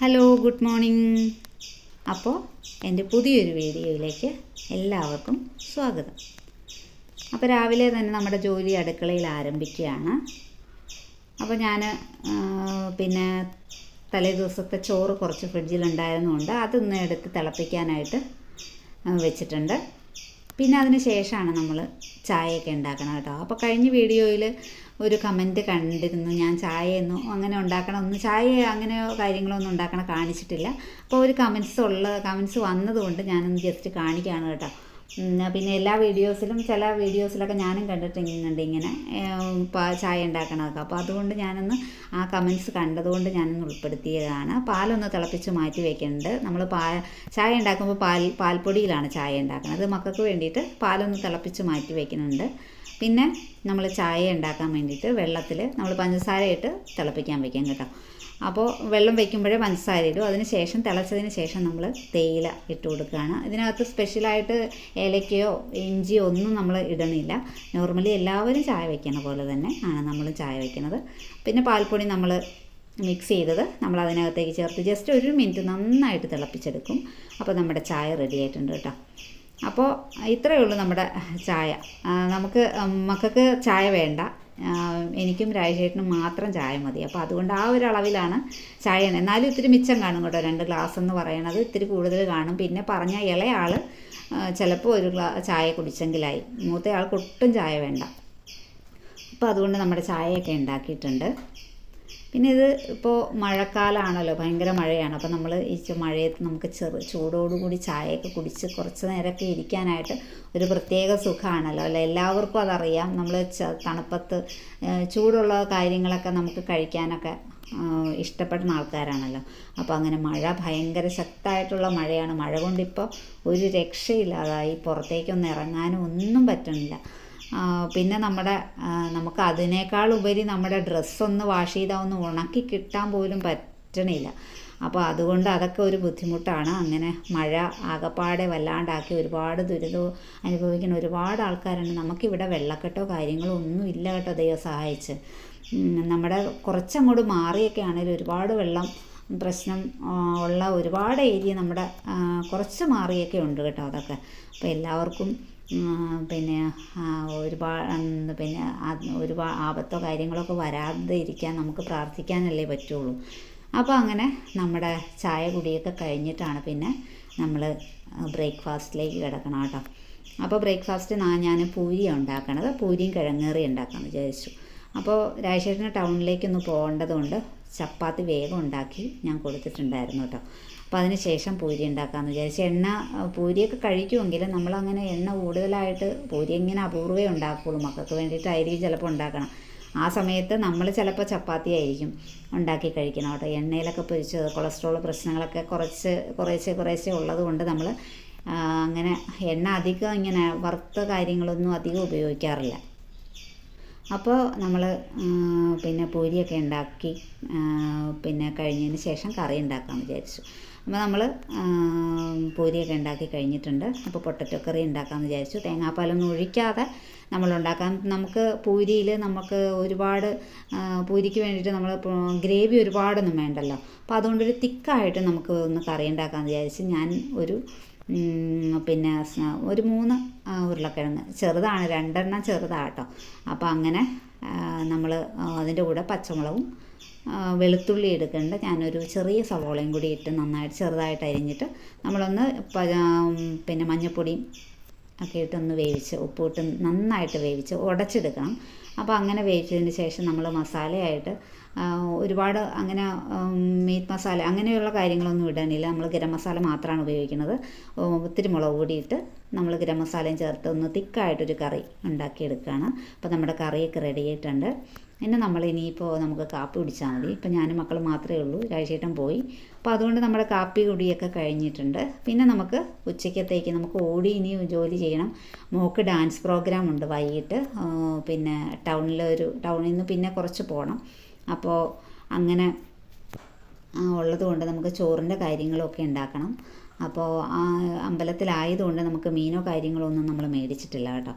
Hello, good morning. അപ്പോൾ എൻ്റെ പുതിയൊരു വീഡിയോയിലേക്ക് എല്ലാവർക്കും സ്വാഗതം. അപ്പോൾ രാവിലെ തന്നെ നമ്മുടെ ജോലി അടുക്കളയിൽ ആരംഭിക്കുകയാണ്. അപ്പോൾ ഞാൻ പിന്നെ തലേ ദിവസത്തെ ചോറ് കുറച്ച് ഫ്രിഡ്ജിലുണ്ടായിരുന്നുകൊണ്ട് അതൊന്ന് എടുത്ത് തിളപ്പിക്കാനായിട്ട് വെച്ചിട്ടുണ്ട്. പിന്നെ അതിന് ശേഷമാണ് നമ്മൾ ചായയൊക്കെ ഉണ്ടാക്കണം കേട്ടോ. അപ്പോൾ കഴിഞ്ഞ വീഡിയോയിൽ ഒരു കമൻറ്റ് കണ്ടിരുന്നു, ഞാൻ ചായയൊന്നും അങ്ങനെ ഉണ്ടാക്കണം, ചായ അങ്ങനെയോ കാര്യങ്ങളോ ഒന്നും ഉണ്ടാക്കണം കാണിച്ചിട്ടില്ല. അപ്പോൾ ഒരു കമൻറ്റ്സ് വന്നതുകൊണ്ട് ഞാനൊന്ന് ജസ്റ്റ് കാണിക്കുകയാണ് കേട്ടോ. പിന്നെ എല്ലാ വീഡിയോസിലും ചില വീഡിയോസിലൊക്കെ ഞാനും കണ്ടിട്ടുണ്ട് ഇങ്ങനെ ചായ ഉണ്ടാക്കണമൊക്കെ. അപ്പോൾ അതുകൊണ്ട് ഞാനൊന്ന് ആ കമൻറ്റ്സ് കണ്ടതുകൊണ്ട് ഞാനൊന്ന് ഉൾപ്പെടുത്തിയതാണ്. പാലൊന്ന് തിളപ്പിച്ച് മാറ്റി വയ്ക്കുന്നുണ്ട്. നമ്മൾ ചായ ഉണ്ടാക്കുമ്പോൾ പാൽപ്പൊടിയിലാണ് ചായ ഉണ്ടാക്കുന്നത്. മക്കൾക്ക് വേണ്ടിയിട്ട് പാലൊന്ന് തിളപ്പിച്ച് മാറ്റി വയ്ക്കുന്നുണ്ട്. പിന്നെ നമ്മൾ ചായ ഉണ്ടാക്കാൻ വേണ്ടിയിട്ട് വെള്ളത്തിൽ നമ്മൾ പഞ്ചസാര ഇട്ട് തിളപ്പിക്കാൻ വയ്ക്കാം കേട്ടോ. അപ്പോൾ വെള്ളം വയ്ക്കുമ്പോഴേ പഞ്ചസാര ഇടും. അതിന് ശേഷം തിളച്ചതിന് ശേഷം നമ്മൾ തേയില ഇട്ട് കൊടുക്കുകയാണ്. ഇതിനകത്ത് സ്പെഷ്യലായിട്ട് ഏലക്കയോ ഇഞ്ചിയോ ഒന്നും നമ്മൾ ഇടണില്ല. നോർമലി എല്ലാവരും ചായ വയ്ക്കുന്ന പോലെ തന്നെ ആണ് നമ്മൾ ചായ വയ്ക്കുന്നത്. പിന്നെ പാൽപ്പൊടി നമ്മൾ മിക്സ് ചെയ്തത് നമ്മൾ അതിനകത്തേക്ക് ചേർത്ത് ജസ്റ്റ് 1 മിനിറ്റ് നന്നായിട്ട് തിളപ്പിച്ചെടുക്കും. അപ്പോൾ നമ്മുടെ ചായ റെഡി ആയിട്ടുണ്ട് കേട്ടോ. അപ്പോൾ ഇത്രയേ ഉള്ളൂ നമ്മുടെ ചായ. നമുക്ക് മക്കൾക്ക് ചായ വേണ്ട, എനിക്കും രാജേട്ടനും മാത്രം ചായ മതി. അപ്പോൾ അതുകൊണ്ട് ആ ഒരു അളവിലാണ് ചായ. എന്നാലും ഇത്തിരി മിച്ചം കാണും കേട്ടോ. 2 ഗ്ലാസ് എന്ന് പറയുന്നത് ഇത്തിരി കൂടുതൽ കാണും. പിന്നെ പറഞ്ഞ ഇളയാൾ ചിലപ്പോൾ 1 ചായ കുടിച്ചെങ്കിലായി. മൂത്തയാൾക്ക് ഒട്ടും ചായ വേണ്ട. അപ്പോൾ അതുകൊണ്ട് നമ്മുടെ ചായയൊക്കെ ഉണ്ടാക്കിയിട്ടുണ്ട്. പിന്നെ ഇത് ഇപ്പോൾ മഴക്കാലമാണല്ലോ, ഭയങ്കര മഴയാണ്. അപ്പോൾ നമ്മൾ ഈ മഴയത്ത് നമുക്ക് ചൂടോടുകൂടി ചായയൊക്കെ കുടിച്ച് കുറച്ച് നേരമൊക്കെ ഇരിക്കാനായിട്ട് ഒരു പ്രത്യേക സുഖമാണല്ലോ അല്ലേ. എല്ലാവർക്കും അതറിയാം. നമ്മൾ തണുപ്പത്ത് ചൂടുള്ള കാര്യങ്ങളൊക്കെ നമുക്ക് കഴിക്കാനൊക്കെ ഇഷ്ടപ്പെടുന്ന ആൾക്കാരാണല്ലോ. അപ്പോൾ അങ്ങനെ മഴ ഭയങ്കര ശക്തമായിട്ടുള്ള മഴയാണ്. മഴ കൊണ്ടിപ്പോൾ ഒരു രക്ഷയില്ലാതായി. പുറത്തേക്കൊന്നും ഇറങ്ങാനും ഒന്നും പറ്റുന്നില്ല. പിന്നെ നമുക്ക് അതിനേക്കാൾ ഉപരി നമ്മുടെ ഡ്രസ്സൊന്ന് വാഷ് ചെയ്താൽ ഒന്ന് ഉണക്കി കിട്ടാൻ പോലും പറ്റണില്ല. അപ്പോൾ അതുകൊണ്ട് അതൊക്കെ ഒരു ബുദ്ധിമുട്ടാണ്. അങ്ങനെ മഴ ആകപ്പാടെ വല്ലാണ്ടാക്കി ഒരുപാട് ദുരിതം അനുഭവിക്കുന്ന ഒരുപാട് ആൾക്കാരുണ്ട്. നമുക്കിവിടെ വെള്ളക്കെട്ടോ കാര്യങ്ങളോ ഒന്നും ഇല്ല കേട്ടോ, ദൈവം സഹായിച്ച്. നമ്മുടെ കുറച്ചങ്ങോട്ട് മാറിയൊക്കെ ആണെങ്കിലും ഒരുപാട് വെള്ളം പ്രശ്നം ഉള്ള ഒരുപാട് ഏരിയ നമ്മുടെ കുറച്ച് മാറിയൊക്കെ ഉണ്ട് കേട്ടോ അതൊക്കെ. അപ്പോൾ എല്ലാവർക്കും പിന്നെ ഒരുപാട് ആപത്തോ കാര്യങ്ങളൊക്കെ വരാതെ ഇരിക്കാൻ നമുക്ക് പ്രാർത്ഥിക്കാനല്ലേ പറ്റുള്ളൂ. അപ്പോൾ അങ്ങനെ നമ്മുടെ ചായ കുടിയൊക്കെ കഴിഞ്ഞിട്ടാണ് പിന്നെ നമ്മൾ ബ്രേക്ക്ഫാസ്റ്റിലേക്ക് കിടക്കണം കേട്ടോ. അപ്പോൾ ബ്രേക്ക്ഫാസ്റ്റ് ഞാൻ പൂരിയാണ് ഉണ്ടാക്കണത്. പൂരിയും കിഴങ്ങേറി ഉണ്ടാക്കാമെന്ന് വിചാരിച്ചു. അപ്പോൾ രാജേട്ടന് ടൗണിലേക്കൊന്ന് പോകേണ്ടതുകൊണ്ട് ചപ്പാത്തി വേഗം ഉണ്ടാക്കി ഞാൻ കൊടുത്തിട്ടുണ്ടായിരുന്നു കേട്ടോ. അപ്പോൾ അതിന് ശേഷം പൂരി ഉണ്ടാക്കാമെന്ന് വിചാരിച്ചു. പൂരിയൊക്കെ കഴിക്കുമെങ്കിലും നമ്മളങ്ങനെ എണ്ണ കൂടുതലായിട്ട് പൂരി ഇങ്ങനെ അപൂർവമേ ഉണ്ടാക്കുകയുള്ളൂ. മക്കൾക്ക് വേണ്ടിയിട്ടായിരിക്കും ചിലപ്പോൾ ഉണ്ടാക്കണം. ആ സമയത്ത് നമ്മൾ ചിലപ്പോൾ ചപ്പാത്തി ആയിരിക്കും ഉണ്ടാക്കി കഴിക്കണം കേട്ടോ. എണ്ണയിലൊക്കെ പൊരിച്ച് കൊളസ്ട്രോൾ പ്രശ്നങ്ങളൊക്കെ കുറേശ്ശെ ഉള്ളത് കൊണ്ട് നമ്മൾ അങ്ങനെ എണ്ണ അധികം ഇങ്ങനെ വറുത്ത കാര്യങ്ങളൊന്നും അധികം ഉപയോഗിക്കാറില്ല. അപ്പോൾ നമ്മൾ പിന്നെ പൂരിയൊക്കെ ഉണ്ടാക്കി പിന്നെ കഴിഞ്ഞതിന് ശേഷം കറി ഉണ്ടാക്കാമെന്ന് വിചാരിച്ചു. അപ്പോൾ നമ്മൾ പൂരിയൊക്കെ ഉണ്ടാക്കി കഴിഞ്ഞിട്ടുണ്ട്. അപ്പോൾ പൊട്ടറ്റോ കറി ഉണ്ടാക്കാമെന്ന് വിചാരിച്ചു. തേങ്ങാപ്പാലൊന്നും ഒഴിക്കാതെ നമ്മളുണ്ടാക്കാം. നമുക്ക് പൂരിയിൽ നമുക്ക് ഒരുപാട് പൂരിക്ക് വേണ്ടിയിട്ട് നമ്മൾ ഗ്രേവി ഒരുപാടൊന്നും വേണ്ടല്ലോ. അപ്പോൾ അതുകൊണ്ടൊരു തിക്കായിട്ട് നമുക്ക് ഒന്ന് കറി ഉണ്ടാക്കാമെന്ന് വിചാരിച്ച് ഞാൻ പിന്നെ ഒരു 3 ഉരുളക്കിഴങ്ങ് ചെറുതാണ്, 2 എണ്ണം ചെറുതാട്ടോ. അപ്പോൾ അങ്ങനെ നമ്മൾ അതിൻ്റെ കൂടെ പച്ചമുളകും വെളുത്തുള്ളി എടുക്കേണ്ട ഞാനൊരു ചെറിയ സവോളയും കൂടി ഇട്ട് നന്നായിട്ട് ചെറുതായിട്ട് അരിഞ്ഞിട്ട് നമ്മളൊന്ന് പിന്നെ മഞ്ഞൾപ്പൊടിയും ഒക്കെ ഇട്ടൊന്ന് വേവിച്ച് ഉപ്പിട്ട് നന്നായിട്ട് വേവിച്ച് ഉടച്ചെടുക്കണം. അപ്പോൾ അങ്ങനെ വേവിച്ചതിന് ശേഷം നമ്മൾ മസാലയായിട്ട് ഒരുപാട് അങ്ങനെ മീറ്റ് മസാല അങ്ങനെയുള്ള കാര്യങ്ങളൊന്നും ഇടാനില്ല. നമ്മൾ ഗരം മസാല മാത്രമാണ് ഉപയോഗിക്കുന്നത്. ഒത്തിരി മുളക് പൊടിയിട്ട് നമ്മൾ ഗരം മസാലയും ചേർത്ത് ഒന്ന് തിക്കായിട്ടൊരു കറി ഉണ്ടാക്കിയെടുക്കുകയാണ്. അപ്പോൾ നമ്മുടെ കറിയൊക്കെ റെഡി ആയിട്ടുണ്ട്. പിന്നെ ഇനിയിപ്പോൾ നമുക്ക് കാപ്പി കുടിച്ചാൽ മതി. ഇപ്പം ഞാനും മക്കൾ മാത്രമേ ഉള്ളൂ, രാജേട്ടൻ പോയി. അപ്പോൾ അതുകൊണ്ട് നമ്മുടെ കാപ്പി കുടിയൊക്കെ കഴിഞ്ഞിട്ടുണ്ട്. പിന്നെ നമുക്ക് ഉച്ചയ്ക്കത്തേക്ക് നമുക്ക് ഇനി ജോലി ചെയ്യണം. മോൾക്ക് ഡാൻസ് പ്രോഗ്രാം ഉണ്ട് വൈകിട്ട്. പിന്നെ ടൗണിൽ നിന്ന് പിന്നെ കുറച്ച് പോകണം. അപ്പോൾ അങ്ങനെ ഉള്ളത് കൊണ്ട് നമുക്ക് ചോറിൻ്റെ കാര്യങ്ങളൊക്കെ ഉണ്ടാക്കണം. അപ്പോൾ അമ്പലത്തിലായതുകൊണ്ട് നമുക്ക് മീനോ കാര്യങ്ങളോ ഒന്നും നമ്മൾ മേടിച്ചിട്ടില്ല കേട്ടോ.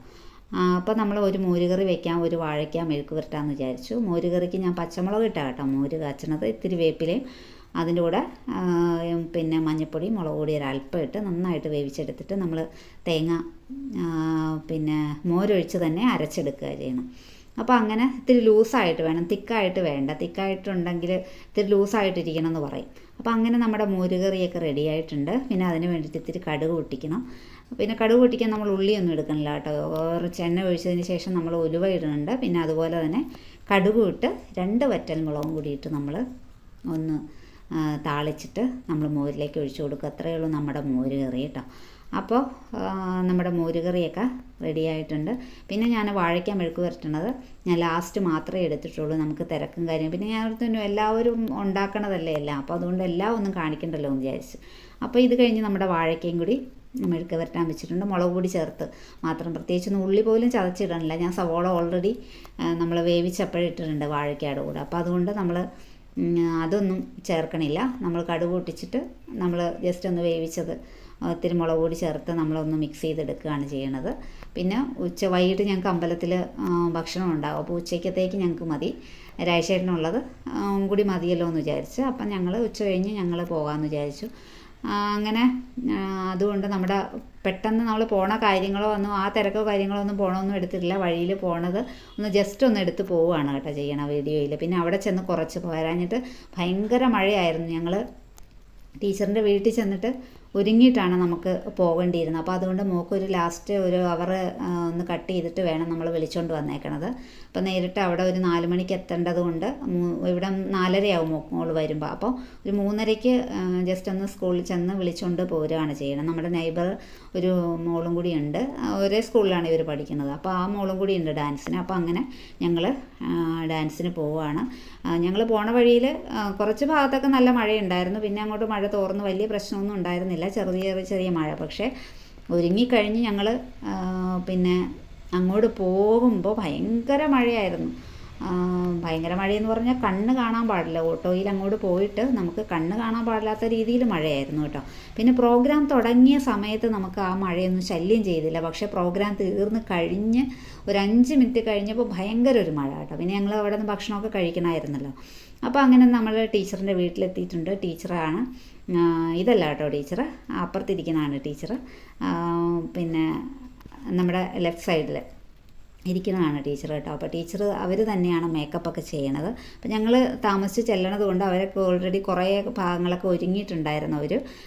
അപ്പോൾ നമ്മൾ ഒരു മോരുകറി വെക്കാം, ഒരു വാഴയ്ക്ക മെഴുക്ക് പുരട്ടാമെന്ന് വിചാരിച്ചു. മോരുകറിക്ക് ഞാൻ പച്ചമുളക് ഇട്ടാണ് കേട്ടോ മോര് കാച്ചണത്. ഇത്തിരി വേപ്പിലയും അതിൻ്റെ കൂടെ പിന്നെ മഞ്ഞൾപ്പൊടി, മുളക് പൊടി ഒരല്പം ഇട്ട് നന്നായിട്ട് വേവിച്ചെടുത്തിട്ട് നമ്മൾ തേങ്ങ പിന്നെ മോരൊഴിച്ച് തന്നെ അരച്ചെടുക്കുക ചെയ്യണം. അപ്പോൾ അങ്ങനെ ഇത്തിരി ലൂസായിട്ട് വേണം, തിക്കായിട്ട് വേണ്ട. തിക്കായിട്ടുണ്ടെങ്കിൽ ഇത്തിരി ലൂസായിട്ടിരിക്കണം എന്ന് പറയും. അപ്പോൾ അങ്ങനെ നമ്മുടെ മോരുകറിയൊക്കെ റെഡി ആയിട്ടുണ്ട്. പിന്നെ അതിന് വേണ്ടിയിട്ട് ഇത്തിരി കടുക് പൊട്ടിക്കണം. പിന്നെ കടുക് പൊട്ടിക്കാൻ നമ്മൾ ഉള്ളിയൊന്നും എടുക്കണില്ല കേട്ടോ. കുറച്ച് എണ്ണ ഒഴിച്ചതിന് ശേഷം നമ്മൾ ഉലുവ ഇടുന്നുണ്ട്. പിന്നെ അതുപോലെ തന്നെ കടുക് ഇട്ട് 2 വറ്റൽ മുളകും കൂടി ഇട്ട് നമ്മൾ ഒന്ന് താളിച്ചിട്ട് നമ്മൾ മോരിലേക്ക് ഒഴിച്ചു കൊടുക്കുക. അത്രയേ ഉള്ളൂ നമ്മുടെ മോരുകറി കേട്ടോ. അപ്പോൾ നമ്മുടെ മോരുകറിയൊക്കെ റെഡി ആയിട്ടുണ്ട്. പിന്നെ ഞാൻ വാഴയ്ക്ക മെഴുക്ക് പുരട്ടണത് ഞാൻ ലാസ്റ്റ് മാത്രമേ എടുത്തിട്ടുള്ളൂ, നമുക്ക് തിരക്കും കാര്യം. പിന്നെ ഞാൻ തന്നെ എല്ലാവരും ഉണ്ടാക്കണതല്ലേ എല്ലാം, അപ്പോൾ അതുകൊണ്ട് എല്ലാം ഒന്നും കാണിക്കണ്ടല്ലോ എന്ന് വിചാരിച്ചു. അപ്പോൾ ഇത് കഴിഞ്ഞ് നമ്മുടെ വാഴയ്ക്കയും കൂടി മെഴുക്ക് പുരട്ടാൻ വെച്ചിട്ടുണ്ട്. മുളക് പൊടി ചേർത്ത് മാത്രം, പ്രത്യേകിച്ചൊന്നും ഉള്ളി പോലും ചതച്ചിടണില്ല. ഞാൻ സവോള ഓൾറെഡി നമ്മൾ വേവിച്ചപ്പോഴിട്ടിട്ടുണ്ട് വാഴയ്ക്കയുടെ കൂടെ. അപ്പോൾ അതുകൊണ്ട് നമ്മൾ അതൊന്നും ചേർക്കണില്ല. നമ്മൾ കടുക് പൊട്ടിച്ചിട്ട് നമ്മൾ ജസ്റ്റ് ഒന്ന് വേവിച്ചത് ഇത്തിരി മുളക് പൊടി ചേർത്ത് നമ്മളൊന്ന് മിക്സ് ചെയ്തെടുക്കുകയാണ് ചെയ്യണത്. പിന്നെ വൈകിട്ട് ഞങ്ങൾക്ക് അമ്പലത്തിൽ ഭക്ഷണം ഉണ്ടാകും. അപ്പോൾ ഉച്ചയ്ക്കത്തേക്ക് ഞങ്ങൾക്ക് മതി, രാഴ്ചേട്ടനുള്ളത് കൂടി മതിയല്ലോ എന്ന് വിചാരിച്ച്. അപ്പം ഞങ്ങൾ ഉച്ച കഴിഞ്ഞ് ഞങ്ങൾ പോകാമെന്ന് വിചാരിച്ചു. അങ്ങനെ അതുകൊണ്ട് നമ്മുടെ പെട്ടെന്ന് നമ്മൾ പോണ കാര്യങ്ങളോ ഒന്നും ആ തിരക്കോ കാര്യങ്ങളോ ഒന്നും പോകണമെന്നും എടുത്തിട്ടില്ല. വഴിയിൽ പോണത് ഒന്ന് ജസ്റ്റ് ഒന്ന് എടുത്ത് പോവുകയാണ് കേട്ടോ ചെയ്യണ വീഡിയോയിൽ. പിന്നെ അവിടെ ചെന്ന് കുറച്ച് പോരാഞ്ഞിട്ട് ഭയങ്കര മഴയായിരുന്നു. ഞങ്ങൾ ടീച്ചറിൻ്റെ വീട്ടിൽ ചെന്നിട്ട് ഒരുങ്ങിയിട്ടാണ് നമുക്ക് പോകേണ്ടിയിരുന്നത്. അപ്പോൾ അതുകൊണ്ട് മോക്കൊരു ലാസ്റ്റ് ഒരു അവർ ഒന്ന് കട്ട് ചെയ്തിട്ട് വേണം നമ്മൾ വിളിച്ചുകൊണ്ട് വന്നേക്കണത്. അപ്പോൾ നേരിട്ട് അവിടെ ഒരു 4 മണിക്ക് എത്തേണ്ടത് കൊണ്ട് ഇവിടെ 4:30 മോൾ വരുമ്പോൾ. അപ്പോൾ ഒരു 3:30 ജസ്റ്റ് ഒന്ന് സ്കൂളിൽ ചെന്ന് വിളിച്ചുകൊണ്ട് പോരുകയാണ് ചെയ്യണം. നമ്മുടെ നെയ്ബർ ഒരു മോളും കൂടി ഉണ്ട്, ഒരേ സ്കൂളിലാണ് ഇവർ പഠിക്കുന്നത്. അപ്പോൾ ആ മോളും കൂടി ഉണ്ട് ഡാൻസിന്. അപ്പോൾ അങ്ങനെ ഞങ്ങൾ ഡാൻസിന് പോവുകയാണ്. ഞങ്ങൾ പോണ വഴിയിൽ കുറച്ച് ഭാഗത്തൊക്കെ നല്ല മഴയുണ്ടായിരുന്നു. പിന്നെ അങ്ങോട്ട് മഴ തോർന്ന് വലിയ പ്രശ്നമൊന്നും ഉണ്ടായിരുന്നില്ല, ചെറിയ മഴ. പക്ഷേ ഒരുങ്ങിക്കഴിഞ്ഞ് ഞങ്ങൾ പിന്നെ അങ്ങോട്ട് പോകുമ്പോൾ ഭയങ്കര മഴയായിരുന്നു. ഭയങ്കര മഴയെന്ന് പറഞ്ഞാൽ കണ്ണ് കാണാൻ പാടില്ല. ഓട്ടോയിൽ അങ്ങോട്ട് പോയിട്ട് നമുക്ക് കണ്ണ് കാണാൻ പാടില്ലാത്ത രീതിയിൽ മഴയായിരുന്നു കേട്ടോ. പിന്നെ പ്രോഗ്രാം തുടങ്ങിയ സമയത്ത് നമുക്ക് ആ മഴയൊന്നും ശല്യം ചെയ്തില്ല. പക്ഷേ പ്രോഗ്രാം തീർന്ന് കഴിഞ്ഞ് ഒരു 5 മിനിറ്റ് കഴിഞ്ഞപ്പോൾ ഭയങ്കര ഒരു മഴ കേട്ടോ. പിന്നെ ഞങ്ങൾ അവിടെ നിന്ന് ഭക്ഷണമൊക്കെ കഴിക്കണമായിരുന്നല്ലോ. അപ്പോൾ അങ്ങനെ നമ്മൾ ടീച്ചറിൻ്റെ വീട്ടിലെത്തിയിട്ടുണ്ട്. ടീച്ചറാണ്, ഇതല്ല കേട്ടോ ടീച്ചർ, അപ്പുറത്തിരിക്കുന്നതാണ് ടീച്ചർ. പിന്നെ നമ്മുടെ ലെഫ്റ്റ് സൈഡിൽ ഇരിക്കുന്നതാണ് ടീച്ചർ കേട്ടോ. അപ്പോൾ ടീച്ചർ അവർ തന്നെയാണ് മേക്കപ്പൊക്കെ ചെയ്യണത്. അപ്പോൾ ഞങ്ങൾ താമസിച്ച് ചെല്ലണത് കൊണ്ട് അവരൊക്കെ ഓൾറെഡി കുറേ ഭാഗങ്ങളൊക്കെ ഒരുങ്ങിയിട്ടുണ്ടായിരുന്നു.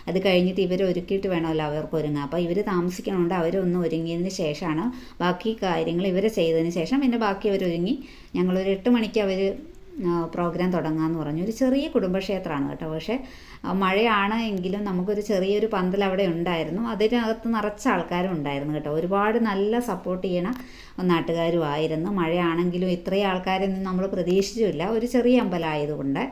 അത് കഴിഞ്ഞിട്ട് ഇവർ ഒരുക്കിയിട്ട് വേണമല്ലോ അവർക്ക് ഒരുങ്ങാൻ. അപ്പോൾ ഇവർ താമസിക്കണതുകൊണ്ട് അവരൊന്ന് ഒരുങ്ങിയതിന് ശേഷമാണ് ബാക്കി കാര്യങ്ങൾ ഇവർ ചെയ്തതിന് ശേഷം പിന്നെ ബാക്കി അവരൊരുങ്ങി ഞങ്ങളൊരു 8 മണിക്ക് അവർ പ്രോഗ്രാം തുടങ്ങാമെന്ന് പറഞ്ഞു. ഒരു ചെറിയ കുടുംബക്ഷേത്രമാണ് കേട്ടോ. പക്ഷേ മഴയാണ് എങ്കിലും നമുക്കൊരു ചെറിയൊരു പന്തൽ അവിടെ ഉണ്ടായിരുന്നു. അതിനകത്ത് നിറച്ച ആൾക്കാരും ഉണ്ടായിരുന്നു കേട്ടോ. ഒരുപാട് നല്ല സപ്പോർട്ട് ചെയ്യണ നാട്ടുകാരും ആയിരുന്നു. മഴയാണെങ്കിലും ഇത്രയും ആൾക്കാരൊന്നും നമ്മൾ പ്രതീക്ഷിച്ചില്ല, ഒരു ചെറിയ അമ്പലമായതുകൊണ്ട്.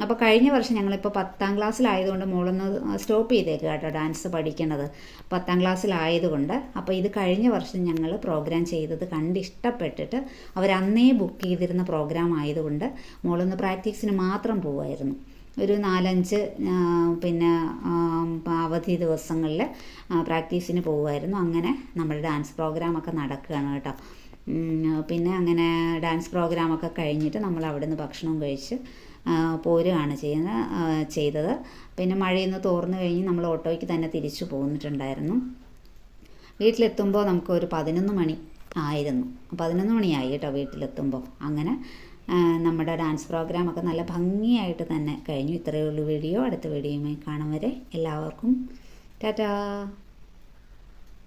അപ്പോൾ കഴിഞ്ഞ വർഷം ഞങ്ങളിപ്പോൾ 10ാം ക്ലാസ്സിലായതുകൊണ്ട് മോളൊന്ന് സ്റ്റോപ്പ് ചെയ്തേക്കുക കേട്ടോ ഡാൻസ് പഠിക്കണത്, 10ാം ക്ലാസ്സിലായതുകൊണ്ട്. അപ്പോൾ ഇത് കഴിഞ്ഞ വർഷം ഞങ്ങൾ പ്രോഗ്രാം ചെയ്തത് കണ്ടിഷ്ടപ്പെട്ടിട്ട് അവരന്നേ ബുക്ക് ചെയ്തിരുന്ന പ്രോഗ്രാം ആയതുകൊണ്ട് മോളൊന്ന് പ്രാക്ടീസിന് മാത്രം പോവുമായിരുന്നു. ഒരു 4-5 പിന്നെ അവധി ദിവസങ്ങളിൽ പ്രാക്ടീസിന് പോകുമായിരുന്നു. അങ്ങനെ നമ്മുടെ ഡാൻസ് പ്രോഗ്രാമൊക്കെ നടക്കുകയാണ് കേട്ടോ. പിന്നെ അങ്ങനെ ഡാൻസ് പ്രോഗ്രാമൊക്കെ കഴിഞ്ഞിട്ട് നമ്മൾ അവിടെ നിന്ന് ഭക്ഷണം കഴിച്ച് പോരുകയാണ് ചെയ്തത്. പിന്നെ മഴയൊന്ന് തോർന്നു കഴിഞ്ഞ് നമ്മൾ ഓട്ടോയ്ക്ക് തന്നെ തിരിച്ചു പോന്നിട്ടുണ്ടായിരുന്നു. വീട്ടിലെത്തുമ്പോൾ നമുക്കൊരു 11 മണി ആയിരുന്നു. 11 മണിയായി കേട്ടോ വീട്ടിലെത്തുമ്പോൾ. അങ്ങനെ നമ്മുടെ ഡാൻസ് പ്രോഗ്രാമൊക്കെ നല്ല ഭംഗിയായിട്ട് തന്നെ കഴിഞ്ഞു. ഇത്രയേ ഉള്ളൂ വീഡിയോ. അടുത്ത വീഡിയോയുമായി കാണും വരെ എല്ലാവർക്കും ടാറ്റാ.